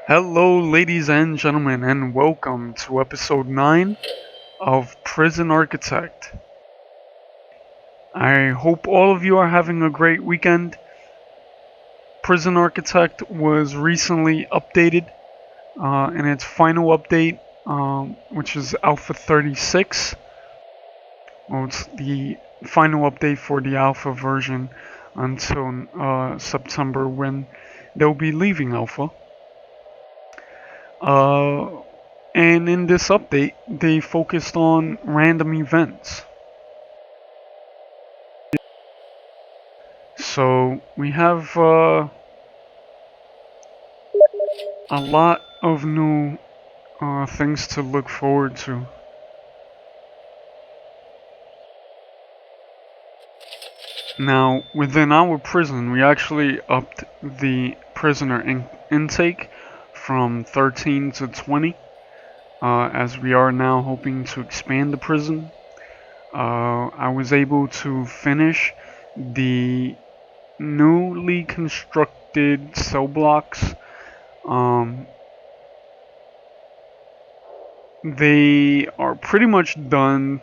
Hello, ladies and gentlemen, and welcome to episode 9 of Prison Architect. I hope all of you are having a great weekend. Prison Architect was recently updated in its final update, which is Alpha 36. Well, it's the final update for the Alpha version until September when they'll be leaving Alpha. And in this update, they focused on random events. So we have a lot of new things to look forward to. Now, within our prison, we actually upped the prisoner intake from 13 to 20, as we are now hoping to expand the prison. I was able to finish the newly constructed cell blocks. They are pretty much done.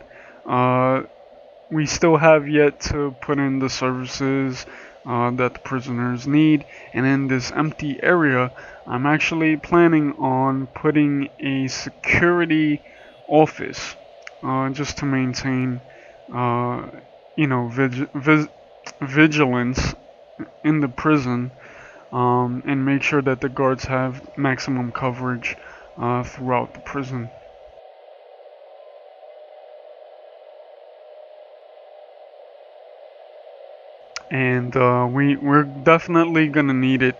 We still have yet to put in the services that the prisoners need, and in this empty area, I'm actually planning on putting a security office just to maintain, vigilance in the prison, and make sure that the guards have maximum coverage throughout the prison. And we're definitely gonna need it,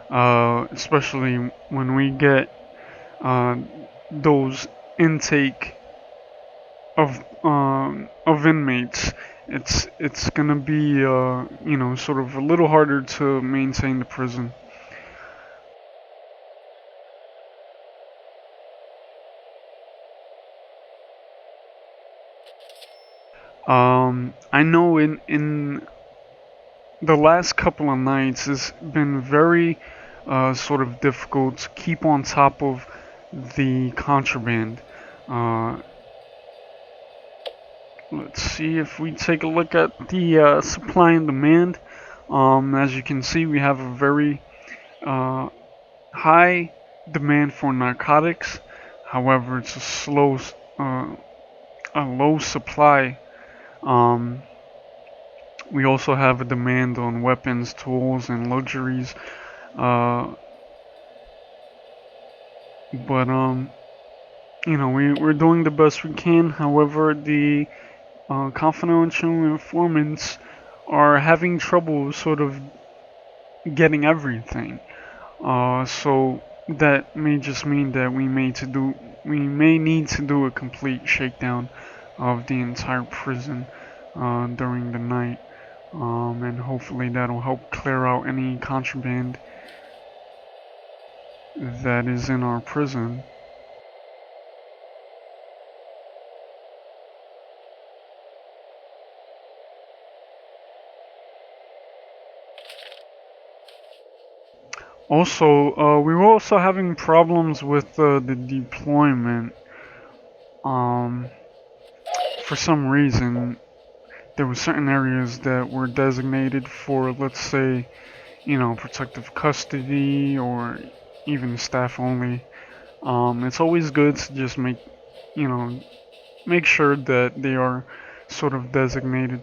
especially when we get uh, those intake of inmates. It's gonna be sort of a little harder to maintain the prison. I know in the last couple of nights has been very sort of difficult to keep on top of the contraband. Uh, let's see if we take a look at the supply and demand. As you can see, we have a very uh, high demand for narcotics. However, it's a low supply. Um, we also have a demand on weapons, tools, and luxuries. Uh, but we're doing the best we can. However, the confidential informants are having trouble sort of getting everything. So that may just mean that we may need to do a complete shakedown of the entire prison during the night, and hopefully that'll help clear out any contraband that is in our prison. Also, we were also having problems with the deployment. Um, for some reason, there were certain areas that were designated for, let's say, protective custody or even staff only. It's always good to just make sure that they are sort of designated.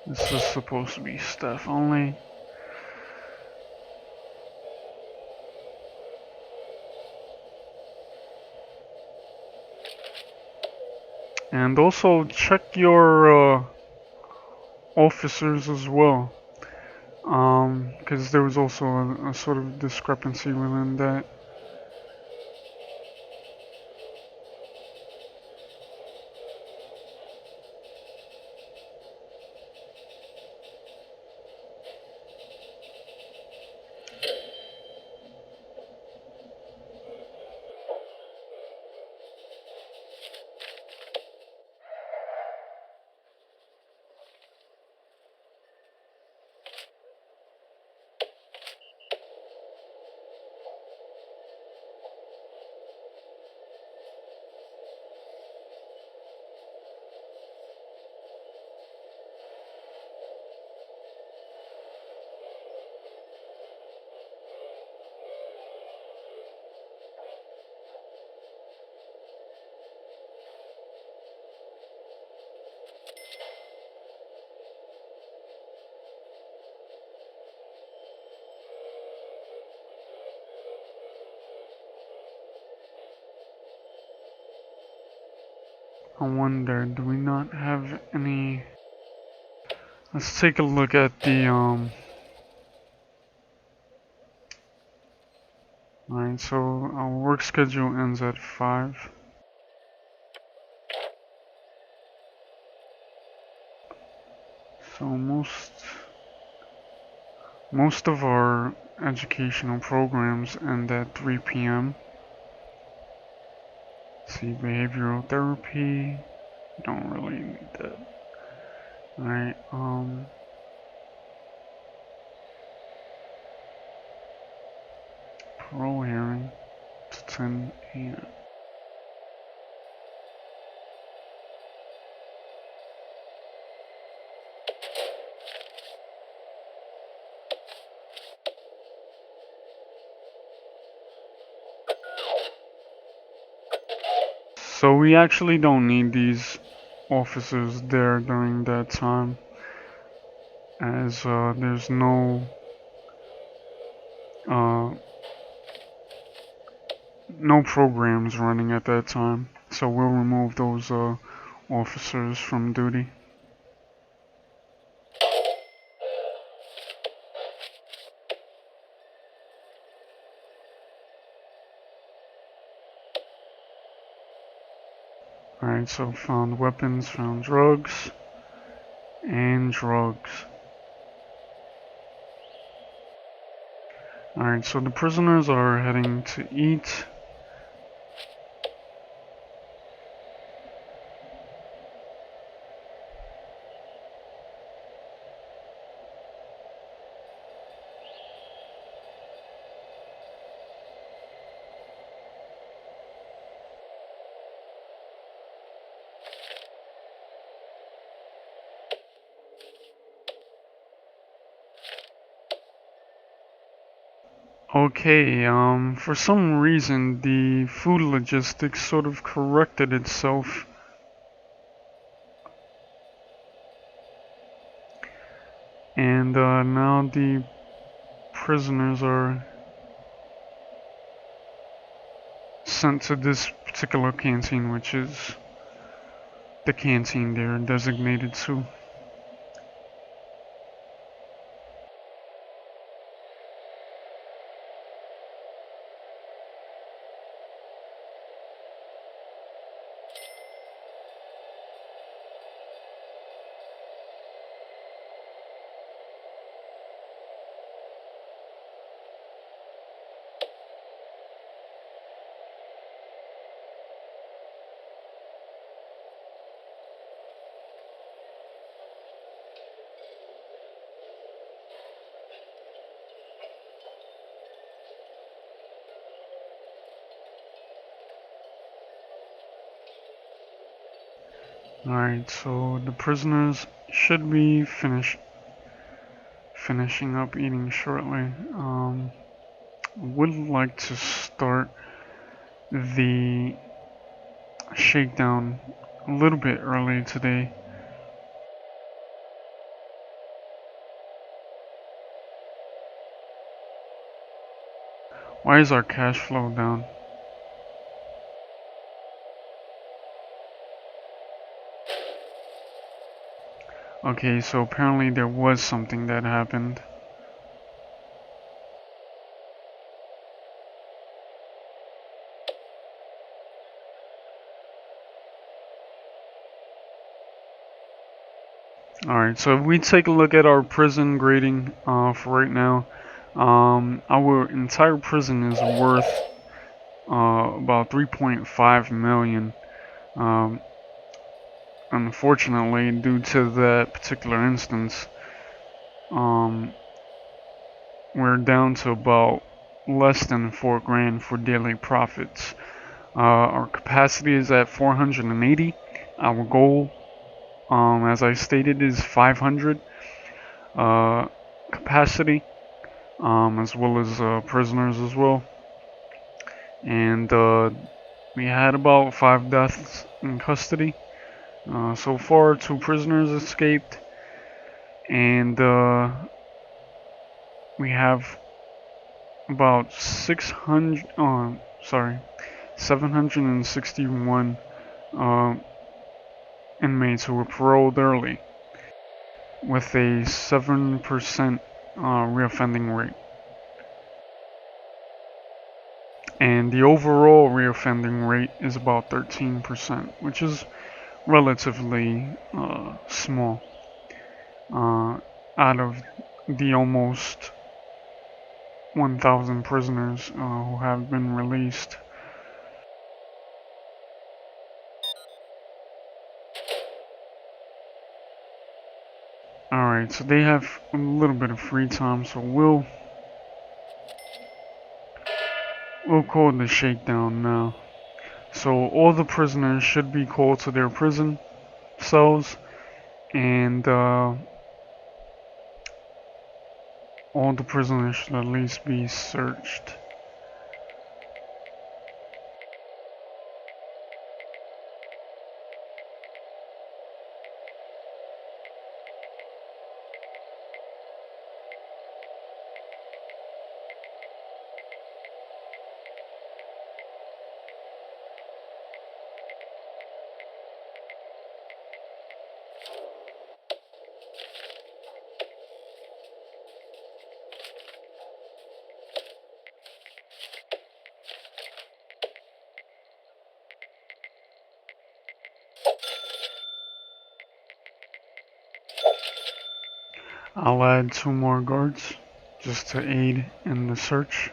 This is supposed to be staff only. And also check your officers as well, because there was also a sort of discrepancy within that. I wonder, do we not have any? Let's take a look at the Alright, so our work schedule ends at 5. So most of our educational programs end at 3 p.m. See, behavioral therapy, don't really need that. Alright, parole hearing to 10 a.m. So we actually don't need these officers there during that time, as there's uh, no programs running at that time. So we'll remove those officers from duty. Alright, so found weapons, found drugs, and drugs. Alright, so the prisoners are heading to eat. Okay, for some reason the food logistics sort of corrected itself. And now the prisoners are sent to this particular canteen, which is the canteen they're designated to. Alright, so the prisoners should be finishing up eating shortly. Would like to start the shakedown a little bit early today. Why is our cash flow down? Okay, so apparently there was something that happened. Alright, so if we take a look at our prison grading for right now, our entire prison is worth about 3.5 million. Unfortunately, due to that particular instance, we're down to about less than 4 grand for daily profits. Our capacity is at 480. Our goal, as I stated, is 500 capacity, as well as prisoners as well. And we had about 5 deaths in custody. So far, 2 prisoners escaped, and we have about 761 inmates who were paroled early, with a 7% reoffending rate. And the overall reoffending rate is about 13%, which is relatively small out of the almost 1,000 prisoners who have been released. Alright, so they have a little bit of free time, so we'll call the shakedown now. So all the prisoners should be called to their prison cells, and all the prisoners should at least be searched. I'll add 2 more guards just to aid in the search.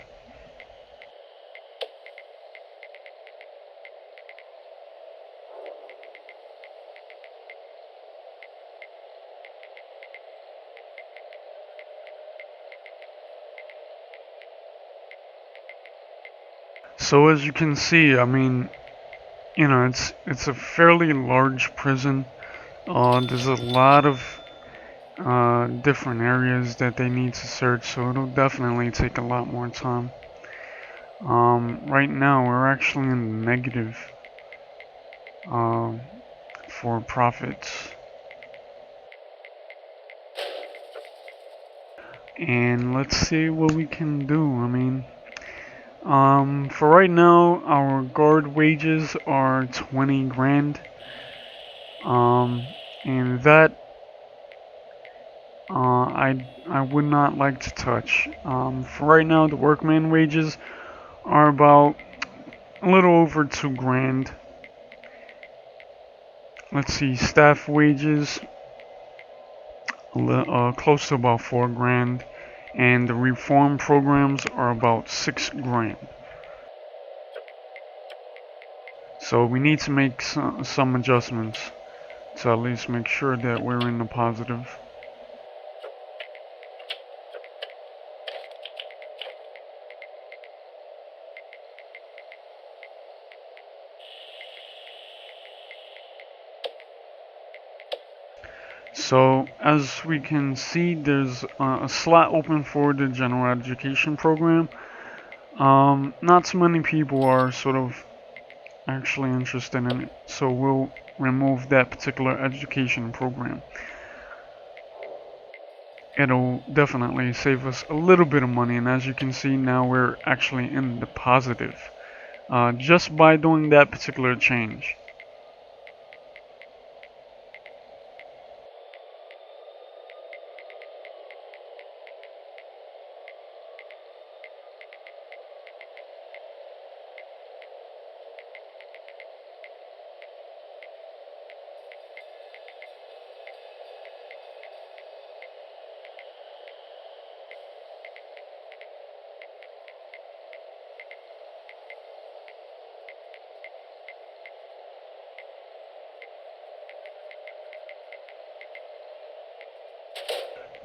So as you can see, I mean, you know, it's a fairly large prison. There's a lot of different areas that they need to search, so it'll definitely take a lot more time. Right now, we're actually in the negative for profits. And let's see what we can do. I mean, for right now, our guard wages are 20 grand. And that I would not like to touch. For right now, the workman wages are about a little over 2 grand. Let's see, staff wages close to about 4 grand, and the reform programs are about 6 grand. So we need to make some adjustments to at least make sure that we're in the positive. So as we can see, there's a slot open for the general education program. Not too many people are sort of actually interested in it, so we'll remove that particular education program. It'll definitely save us a little bit of money, and as you can see now, we're actually in the positive just by doing that particular change.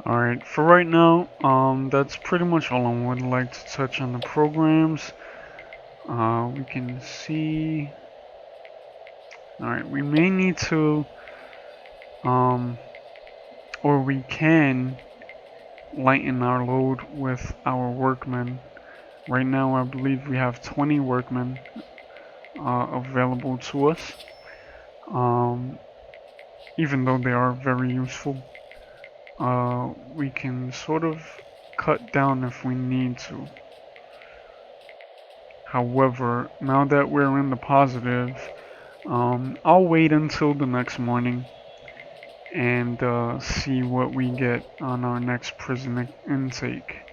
Alright, for right now, that's pretty much all I would like to touch on the programs. We can see. Alright, we may need to, or we can lighten our load with our workmen. Right now, I believe we have 20 workmen available to us, even though they are very useful. We can sort of cut down if we need to. However, now that we're in the positive, I'll wait until the next morning and see what we get on our next prison intake.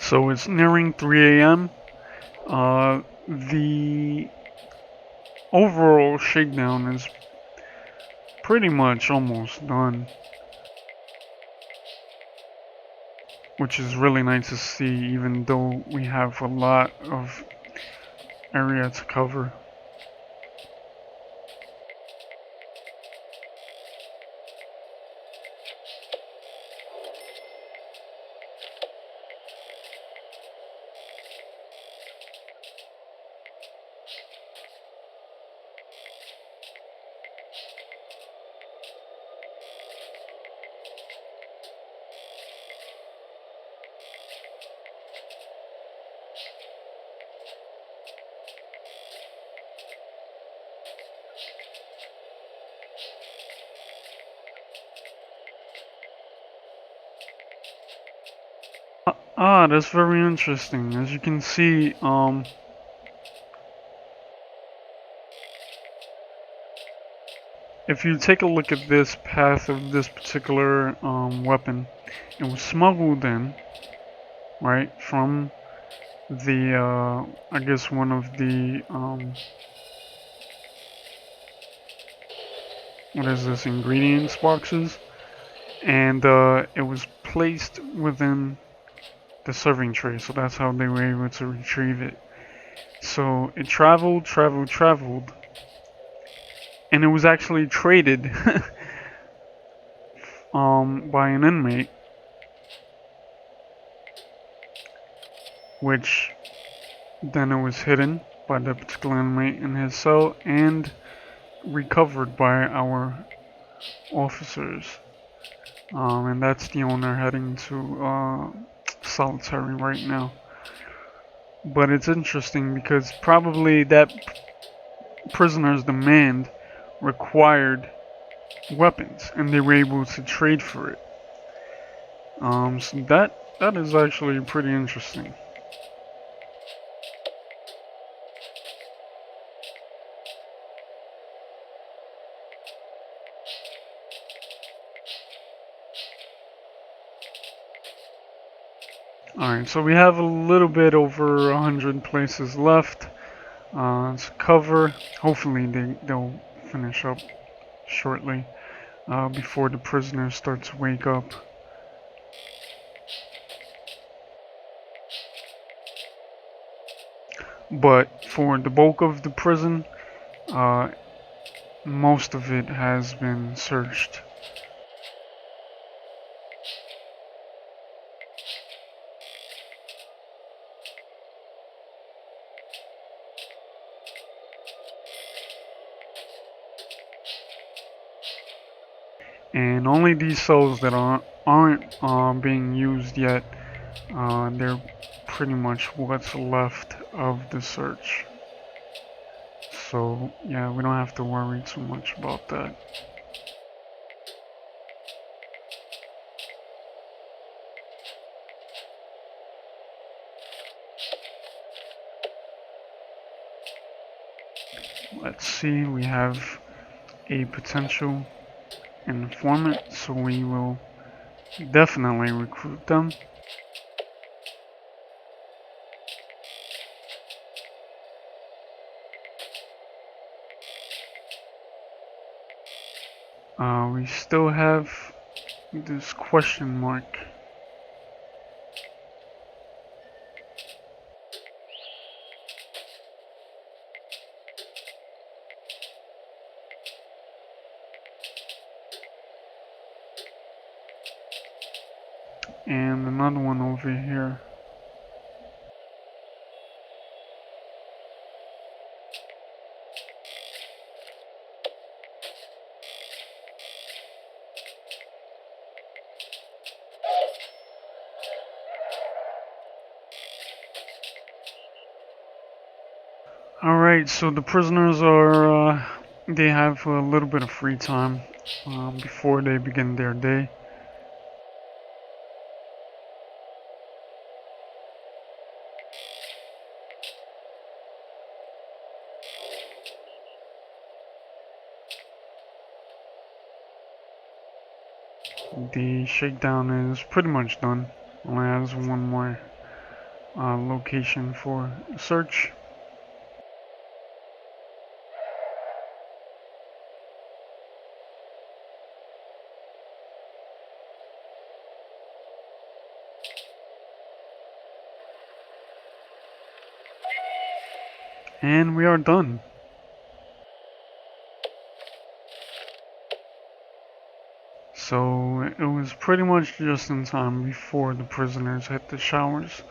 So it's nearing 3 a.m. The overall shakedown is pretty much almost done, which is really nice to see, even though we have a lot of area to cover. That's very interesting. As you can see, if you take a look at this path of this particular weapon, it was smuggled in, right, from the, I guess one of the, what is this, ingredients boxes, and it was placed within the serving tray, so that's how they were able to retrieve it. So it traveled, traveled, traveled, and it was actually traded by an inmate, which then it was hidden by the particular inmate in his cell and recovered by our officers. And that's the owner heading to solitary right now. But it's interesting because probably that prisoner's demand required weapons, and they were able to trade for it. So that is actually pretty interesting. Alright, so we have a little bit over 100 places left to cover. Hopefully they'll finish up shortly before the prisoners start to wake up. But for the bulk of the prison, uh, most of it has been searched. And only these cells that aren't being used yet, they're pretty much what's left of the search. So yeah, we don't have to worry too much about that. Let's see, we have a potential informant, so we will definitely recruit them. We still have this question mark. And another one over here. Alright, so the prisoners are, they have a little bit of free time before they begin their day. The shakedown is pretty much done. Only has one more location for search. And we are done. So it was pretty much just in time before the prisoners hit the showers.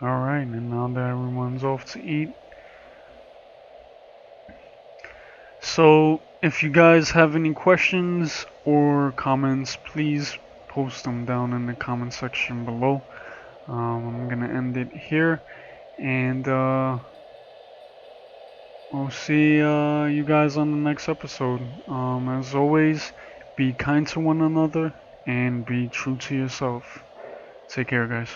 Alright, and now that everyone's off to eat. So, if you guys have any questions or comments, please post them down in the comment section below. I'm gonna end it here, and we'll see you guys on the next episode. As always, be kind to one another and be true to yourself. Take care, guys.